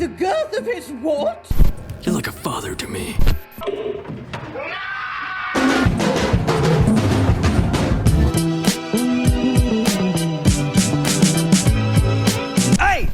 The girth of his what? You're like a father to me. Hey!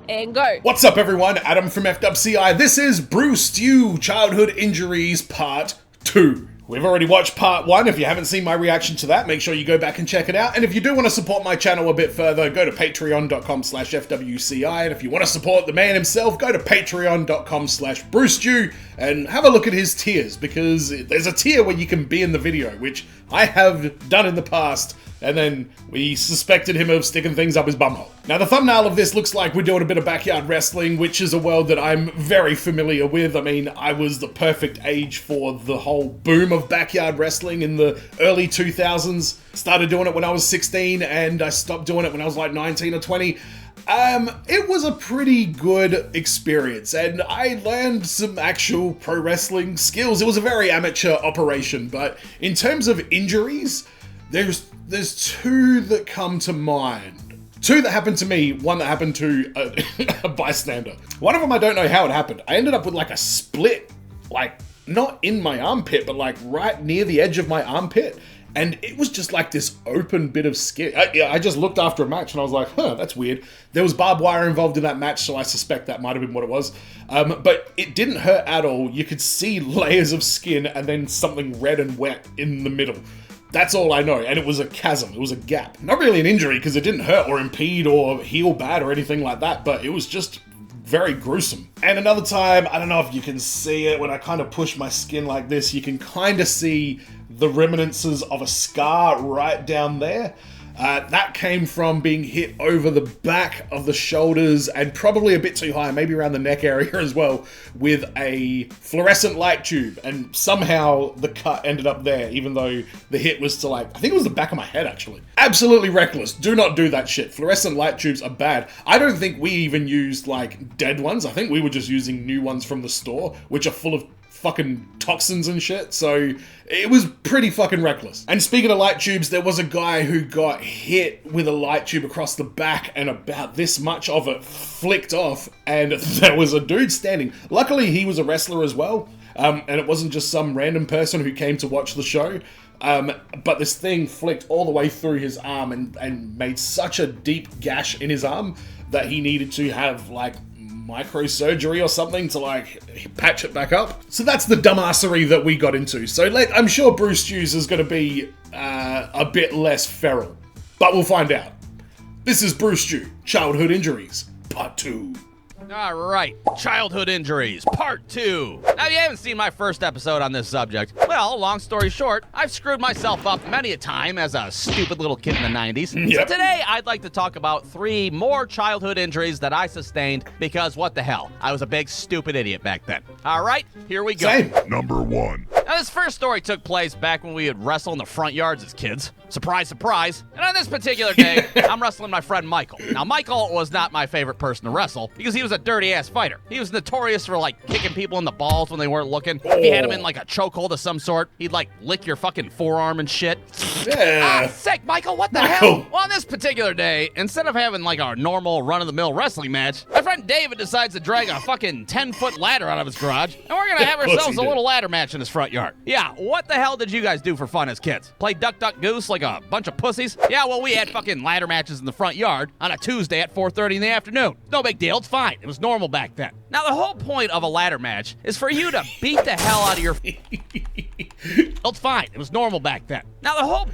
And go. What's up, everyone? Adam from FWCI. This is Brewstew Childhood Injuries Part 2. We've already watched Part 1. If you haven't seen my reaction to that, make sure you go back and check it out. And if you do want to support my channel a bit further, go to patreon.com/FWCI. And if you want to support the man himself, go to patreon.com/Brewstew and have a look at his tiers, because there's a tier where you can be in the video, which I have done in the past. And then we suspected him of sticking things up his bumhole. Now, the thumbnail of this looks like we're doing a bit of backyard wrestling, which is a world that I'm very familiar with. I mean, I was the perfect age for the whole boom of backyard wrestling in the early 2000s. Started doing it when I was 16, and I stopped doing it when I was like 19 or 20. It was a pretty good experience, and I learned some actual pro wrestling skills. It was a very amateur operation, but in terms of injuries, there's two that come to mind. Two that happened to me, one that happened to a bystander. One of them, I don't know how it happened. I ended up with like a split, like not in my armpit, but like right near the edge of my armpit. And it was just like this open bit of skin. I just looked after a match and I was like, huh, that's weird. There was barbed wire involved in that match, so I suspect that might have been what it was. But it didn't hurt at all. You could see layers of skin and then something red and wet in the middle. That's all I know, and it was a chasm, it was a gap. Not really an injury, because it didn't hurt or impede or heal bad or anything like that, but it was just very gruesome. And another time, I don't know if you can see it, when I kind of push my skin like this, you can kind of see the reminiscences of a scar right down there. That came from being hit over the back of the shoulders and probably a bit too high, maybe around the neck area as well, with a fluorescent light tube. And somehow the cut ended up there, even though the hit was to like, I think it was the back of my head actually. Absolutely reckless. Do not do that shit. Fluorescent light tubes are bad. I don't think we even used like dead ones. I think we were just using new ones from the store, which are full of fucking toxins and shit, so it was pretty fucking reckless. And speaking of light tubes, there was a guy who got hit with a light tube across the back and about this much of it flicked off, and there was a dude standing. Luckily, he was a wrestler as well, and it wasn't just some random person who came to watch the show. But this thing flicked all the way through his arm and made such a deep gash in his arm that he needed to have like microsurgery or something to like patch it back up. So that's the dumbassery that we got into. So I'm sure Brewstew's is going to be a bit less feral, but we'll find out. This is Brewstew Childhood Injuries Part 2. All right, childhood injuries, part 2. Now, if you haven't seen my first episode on this subject, well, long story short, I've screwed myself up many a time as a stupid little kid in the 90s. Yep. So today, I'd like to talk about 3 more childhood injuries that I sustained because what the hell, I was a big stupid idiot back then. All right, here we go. Same. Number 1. Now, this first story took place back when we would wrestle in the front yards as kids. Surprise, surprise. And on this particular day, I'm wrestling my friend Michael. Now, Michael was not my favorite person to wrestle because he was a dirty-ass fighter. He was notorious for, like, kicking people in the balls when they weren't looking. If you had him in, like, a chokehold of some sort, he'd, like, lick your fucking forearm and shit. Yeah. Sick, Michael, what the hell? Well, on this particular day, instead of having, like, our normal run-of-the-mill wrestling match, my friend David decides to drag a fucking 10-foot ladder out of his garage, and we're gonna have ourselves a little ladder match in his front yard. Yeah, what the hell did you guys do for fun as kids? Play Duck, Duck, Goose like a bunch of pussies? Yeah, well, we had fucking ladder matches in the front yard on a Tuesday at 4:30 in the afternoon. No big deal, it's fine. It was normal back then. Now, the whole point of a ladder match is for you to beat the hell out of your... It's fine. It was normal back then. Now, the whole...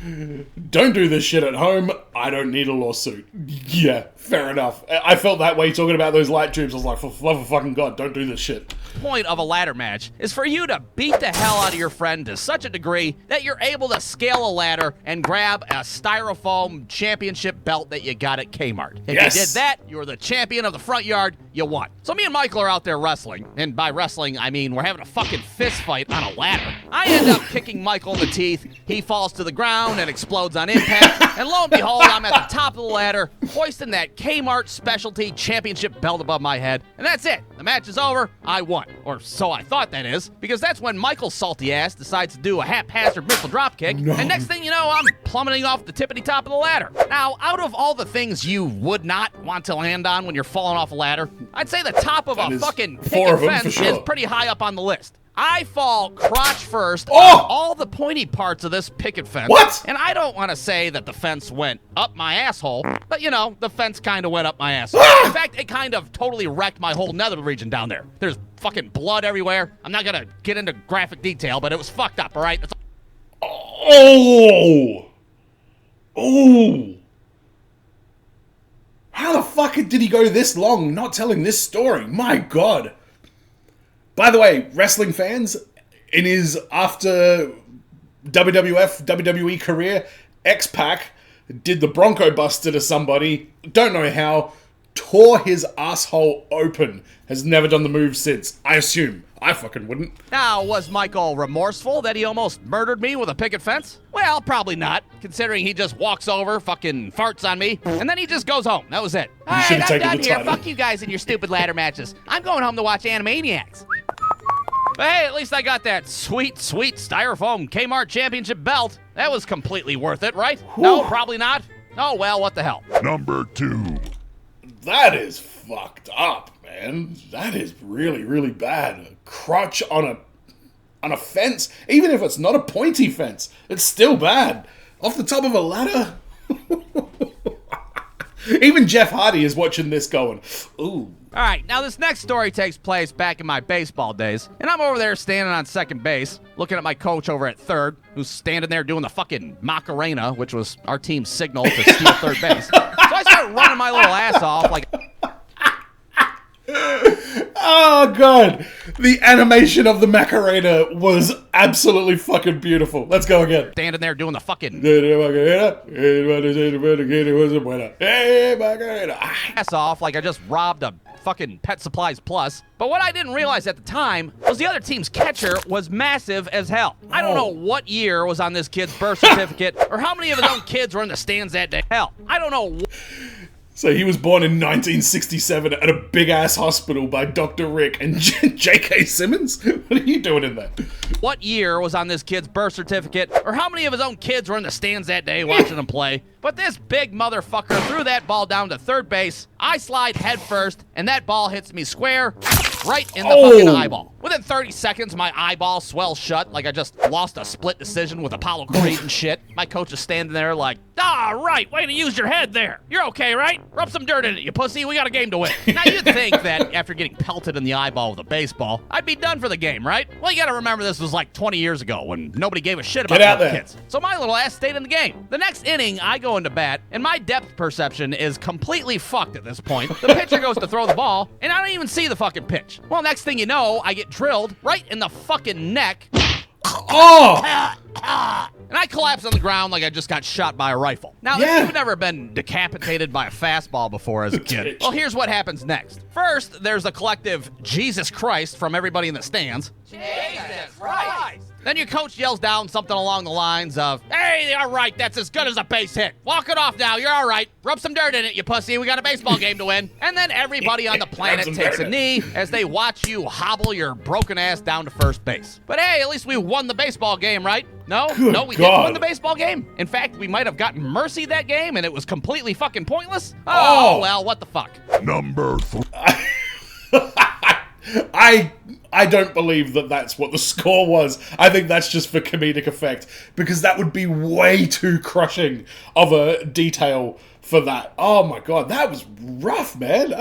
Don't do this shit at home. I don't need a lawsuit. Yeah, fair enough. I felt that way talking about those light tubes. I was like, for the love of fucking God, don't do this shit. Point of a ladder match is for you to beat the hell out of your friend to such a degree that you're able to scale a ladder and grab a styrofoam championship belt that you got at Kmart. If you did that, you were the champion of the front yard, you won. So me and Michael are out there wrestling, and by wrestling, I mean we're having a fucking fist fight on a ladder. I end up kicking Michael in the teeth, he falls to to the ground and explodes on impact. And lo and behold, I'm at the top of the ladder, hoisting that Kmart Specialty Championship belt above my head. And that's it. The match is over. I won. Or so I thought, that is. Because that's when Michael's salty ass decides to do a haphazard missile dropkick. No. And next thing you know, I'm plummeting off the tippity top of the ladder. Now, out of all the things you would not want to land on when you're falling off a ladder, I'd say the top of a fucking picket fence is pretty high up on the list. I fall crotch first on all the pointy parts of this picket fence. What? And I don't want to say that the fence went up my asshole, but you know, the fence kind of went up my asshole. In fact, it kind of totally wrecked my whole nether region down there. There's fucking blood everywhere. I'm not gonna get into graphic detail, but it was fucked up, all right? Oh! Oh! How the fuck did he go this long not telling this story? My God. By the way, wrestling fans, in his after WWF, WWE career, X-Pac did the Bronco Buster to somebody, don't know how, tore his asshole open, has never done the move since. I assume. I fucking wouldn't. Now, was Michael remorseful that he almost murdered me with a picket fence? Well, probably not, considering he just walks over, fucking farts on me, and then he just goes home. That was it. All right, I'm done here. Fuck you guys and your stupid ladder matches. I'm going home to watch Animaniacs. But hey, at least I got that sweet, sweet styrofoam Kmart Championship belt. That was completely worth it, right? Whew. No, probably not. Oh, well, what the hell. Number 2. That is fucked up, man. That is really, really bad. A crotch on a fence, even if it's not a pointy fence, it's still bad. Off the top of a ladder? Even Jeff Hardy is watching this going, ooh. All right, now this next story takes place back in my baseball days, and I'm over there standing on second base, looking at my coach over at third, who's standing there doing the fucking Macarena, which was our team's signal to steal third base. So I start running my little ass off like... Oh, God. The animation of the Macarena was absolutely fucking beautiful. Let's go again. Standing there doing the fucking ass off like I just robbed a fucking Pet Supplies Plus. But what I didn't realize at the time was the other team's catcher was massive as hell. I don't know what year was on this kid's birth certificate or how many of his own kids were in the stands that day. Hell, I don't know. So he was born in 1967 at a big-ass hospital by Dr. Rick and J.K. Simmons? What are you doing in there? What year was on this kid's birth certificate, or how many of his own kids were in the stands that day watching him play? But this big motherfucker threw that ball down to third base, I slide head first, and that ball hits me square right in the fucking eyeball. Within 30 seconds, my eyeball swells shut like I just lost a split decision with Apollo Creed and shit. My coach is standing there like, right, way to use your head there. You're okay, right? Rub some dirt in it, you pussy. We got a game to win. Now, you'd think that after getting pelted in the eyeball with a baseball, I'd be done for the game, right? Well, you gotta remember this was like 20 years ago when nobody gave a shit about little kids. So my little ass stayed in the game. The next inning, I go into bat, and my depth perception is completely fucked at this point. The pitcher goes to throw the ball, and I don't even see the fucking pitch. Well, next thing you know, I get drilled right in the fucking neck. And I collapse on the ground like I just got shot by a rifle. Now, if you've never been decapitated by a fastball before as a kid, well, here's what happens next. First, there's a collective Jesus Christ from everybody in the stands. Jesus Christ! Then your coach yells down something along the lines of, hey, all right, that's as good as a base hit. Walk it off now, you're all right. Rub some dirt in it, you pussy. We got a baseball game to win. And then everybody on the planet takes a knee as they watch you hobble your broken ass down to first base. But hey, at least we won the baseball game, right? No, we didn't win the baseball game. In fact, we might have gotten mercy that game and it was completely fucking pointless. Oh, well, what the fuck? Number 3. I don't believe that that's what the score was. I think that's just for comedic effect, because that would be way too crushing of a detail for that. Oh my God, that was rough, man.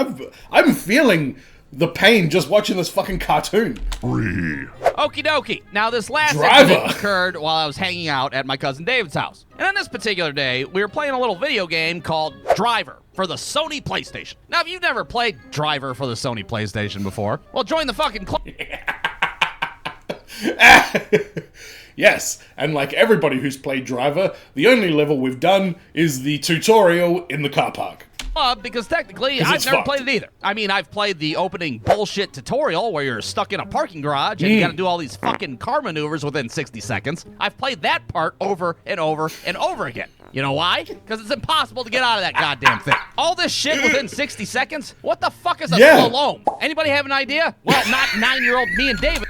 I'm feeling the pain just watching this fucking cartoon. 3. Okie dokie. Now, this last incident occurred while I was hanging out at my cousin David's house. And on this particular day, we were playing a little video game called Driver for the Sony PlayStation. Now, if you've never played Driver for the Sony PlayStation before, well, join the fucking club. Yes, and like everybody who's played Driver, the only level we've done is the tutorial in the car park. Because technically, 'Cause I've it's never fucked. played it either. I mean, I've played the opening bullshit tutorial where you're stuck in a parking garage and you gotta do all these fucking car maneuvers within 60 seconds. I've played that part over and over and over again. You know why? Because it's impossible to get out of that goddamn thing. All this shit within 60 seconds? What the fuck is a Yeah. slalom? Anybody have an idea? Well, not 9-year-old me and David.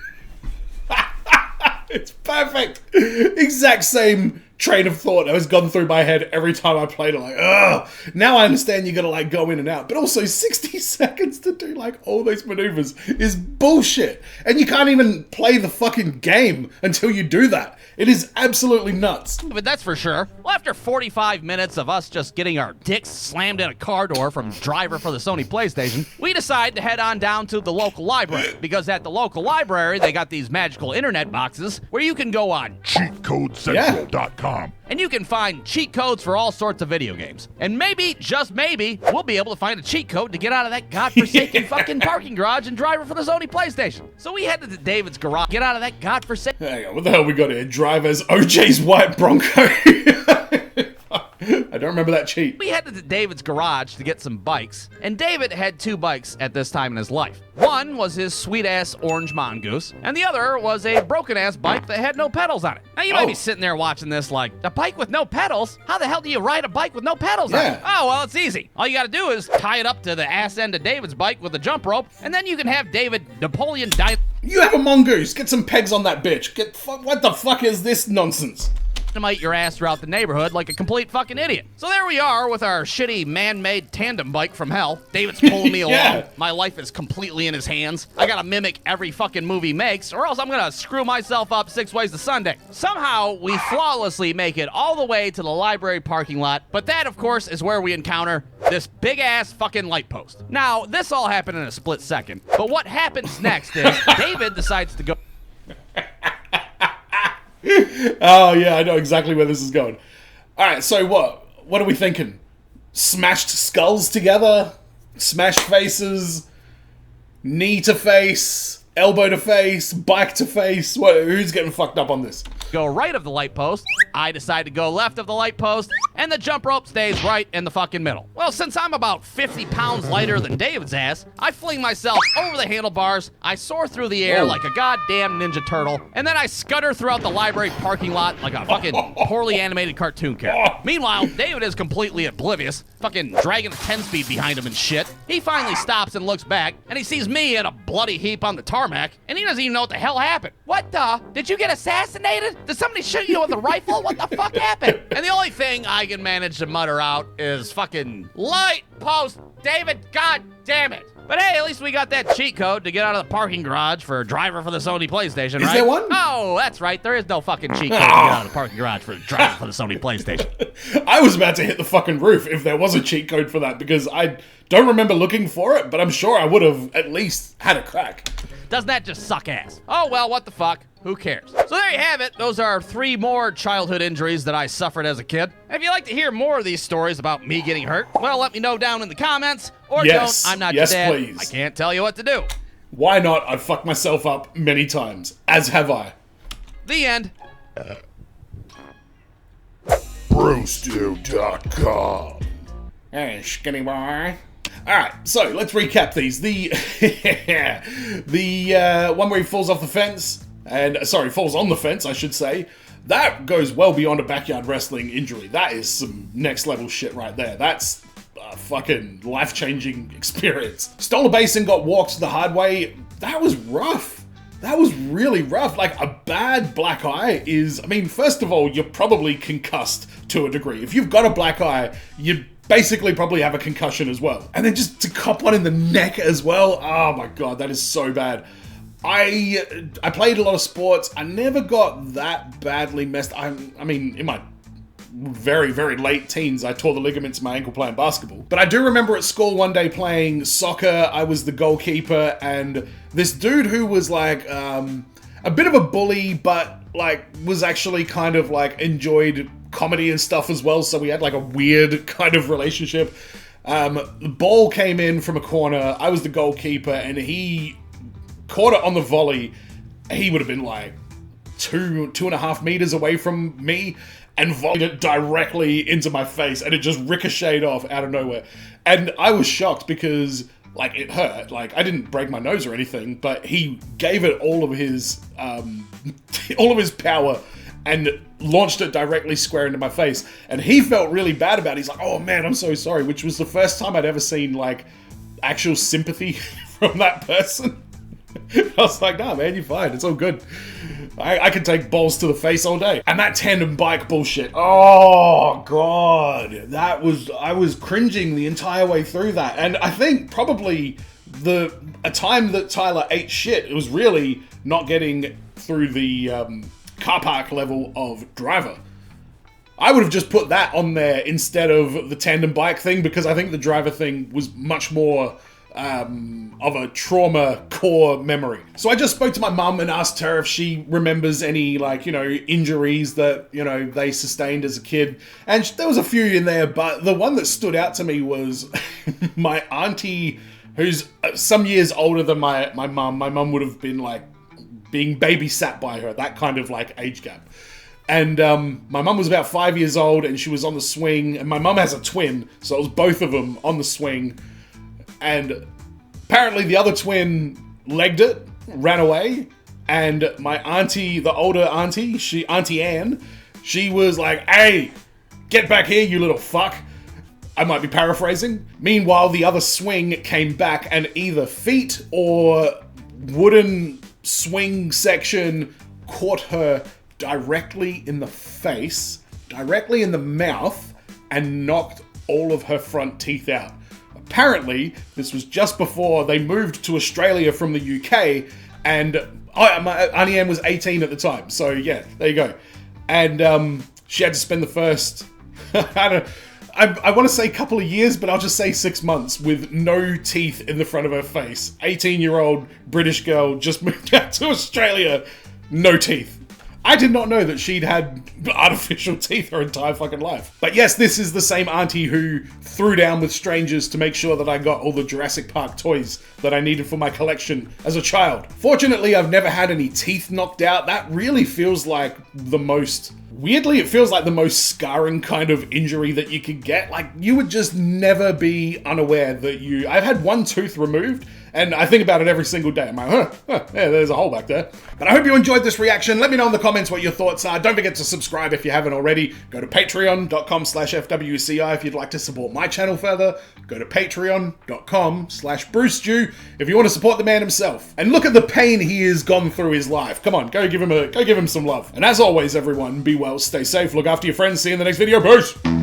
It's perfect. Exact same train of thought that has gone through my head every time I played it. Like, ugh. Now I understand you gotta like go in and out, but also 60 seconds to do like all those maneuvers is bullshit. And you can't even play the fucking game until you do that. It is absolutely nuts. But that's for sure. Well, after 45 minutes of us just getting our dicks slammed in a car door from driver for the Sony PlayStation, we decide to head on down to the local library. Because at the local library, they got these magical internet boxes where you can go on CheatCodeCentral.com. and you can find cheat codes for all sorts of video games. And maybe, just maybe, we'll be able to find a cheat code to get out of that godforsaken fucking parking garage and driver for the Sony PlayStation. So we headed to David's garage, get out of that godforsaken... Hang on, what the hell we got here? Drive as OJ's white Bronco. I don't remember that cheat. We headed to David's garage to get some bikes, and David had 2 bikes at this time in his life. One was his sweet-ass orange mongoose, and the other was a broken-ass bike that had no pedals on it. Now, you might be sitting there watching this like, a bike with no pedals? How the hell do you ride a bike with no pedals on it? Oh, well, it's easy. All you gotta do is tie it up to the ass end of David's bike with a jump rope, and then you can have David Napoleon You have a mongoose. Get some pegs on that bitch. What the fuck is this nonsense? dynamite your ass throughout the neighborhood like a complete fucking idiot. So there we are with our shitty man-made tandem bike from hell. David's pulling me Yeah. along. My life is completely in his hands. I gotta mimic every fucking movie he makes, or else I'm gonna screw myself up 6 ways to Sunday. Somehow, we flawlessly make it all the way to the library parking lot, but that, of course, is where we encounter this big-ass fucking light post. Now, this all happened in a split second, but what happens next is David decides to go... Oh, yeah, I know exactly where this is going. Alright, so what? What are we thinking? Smashed skulls together? Smashed faces? Knee to face? Elbow to face? Bike to face? Who's getting fucked up on this? Go right of the light post. I decide to go left of the light post, and the jump rope stays right in the fucking middle. Well, since I'm about 50 pounds lighter than David's ass, I fling myself over the handlebars, I soar through the air like a goddamn Ninja Turtle, and then I scutter throughout the library parking lot like a fucking poorly animated cartoon character. Meanwhile, David is completely oblivious, fucking dragging a 10-speed behind him and shit. He finally stops and looks back, and he sees me in a bloody heap on the tarmac, and he doesn't even know what the hell happened. What the? Did you get assassinated? Did somebody shoot you with a rifle? What the fuck happened? And the only thing I can manage to mutter out is fucking light post, David, god damn it. But hey, at least we got that cheat code to get out of the parking garage for a driver for the Sony PlayStation, right? Is there one? Oh, that's right. There is no fucking cheat code to get out of the parking garage for a driver for the Sony PlayStation. I was about to hit the fucking roof if there was a cheat code for that, because I don't remember looking for it, but I'm sure I would have at least had a crack. Doesn't that just suck ass? Oh, well, what the fuck? Who cares? So there you have it. Those are 3 more childhood injuries that I suffered as a kid. If you'd like to hear more of these stories about me getting hurt, well, let me know down in the comments. Or Yes. don't. I'm not Yes, your dad. please. I can't tell you what to do. Why not? I've fucked myself up many times, as have I. The end. Brewstew.com. Hey, skinny boy. Alright, so let's recap these. The one where he falls off the fence, and falls on the fence, I should say. That goes well beyond a backyard wrestling injury. That is some next level shit right there. That's a fucking life-changing experience. Stole a base and got walked the hard way. That was rough. That was really rough. Like, a bad black eye is... I mean, first of all, you're probably concussed to a degree. If you've got a black eye, you basically probably have a concussion as well. And then just to cop one in the neck as well. Oh my god, that is so bad. I played a lot of sports. I never got that badly messed. I mean, in my very, very late teens, I tore the ligaments in my ankle playing basketball. But I do remember at school one day playing soccer. I was the goalkeeper, and this dude who was like a bit of a bully, but like was actually kind of like enjoyed comedy and stuff as well. So we had like a weird kind of relationship. The ball came in from a corner. I was the goalkeeper, and he caught it on the volley. He would have been like 2.5 meters away from me, and vomited it directly into my face, and it just ricocheted off out of nowhere. And I was shocked because, like, it hurt. Like, I didn't break my nose or anything, but he gave it all of his power and launched it directly square into my face. And he felt really bad about it. He's like, oh man, I'm so sorry, which was the first time I'd ever seen, like, actual sympathy from that person. I was like, nah, man, you're fine. It's all good. I can take balls to the face all day. And that tandem bike bullshit. Oh, God. I was cringing the entire way through that. And I think probably a time that Tyler ate shit, it was really not getting through the car park level of driver. I would have just put that on there instead of the tandem bike thing, because I think the driver thing was much more of a trauma core memory. So I just spoke to my mum and asked her if she remembers any, like, you know, injuries that, you know, they sustained as a kid. And there was a few in there, but the one that stood out to me was my auntie, who's some years older than my mum. My mum would have been, like, being babysat by her, that kind of, like, age gap. And my mum was about 5 years old, and she was on the swing, and my mum has a twin, so it was both of them on the swing. And apparently the other twin legged it, ran away, and my auntie, the older auntie, Auntie Anne, she was like, hey, get back here, you little fuck. I might be paraphrasing. Meanwhile, the other swing came back, and either feet or wooden swing section caught her directly in the face, directly in the mouth, and knocked all of her front teeth out. Apparently, this was just before they moved to Australia from the UK, and my Auntie Anne was 18 at the time, so yeah, there you go. And she had to spend the first, I want to say couple of years, but I'll just say 6 months with no teeth in the front of her face. 18-year-old British girl just moved out to Australia, no teeth. I did not know that she'd had artificial teeth her entire fucking life. But yes, this is the same auntie who threw down with strangers to make sure that I got all the Jurassic Park toys that I needed for my collection as a child. Fortunately, I've never had any teeth knocked out. That really feels like the most... Weirdly, it feels like the most scarring kind of injury that you could get. Like, you would just never be unaware that you... I've had one tooth removed, and I think about it every single day. I'm like, yeah, there's a hole back there. But I hope you enjoyed this reaction. Let me know in the comments what your thoughts are. Don't forget to subscribe if you haven't already. Go to patreon.com/FWCI if you'd like to support my channel further. Go to patreon.com/Brewstew if you want to support the man himself. And look at the pain he has gone through his life. Come on, go give him some love. And as always, everyone, be well, stay safe, look after your friends. See you in the next video. Peace!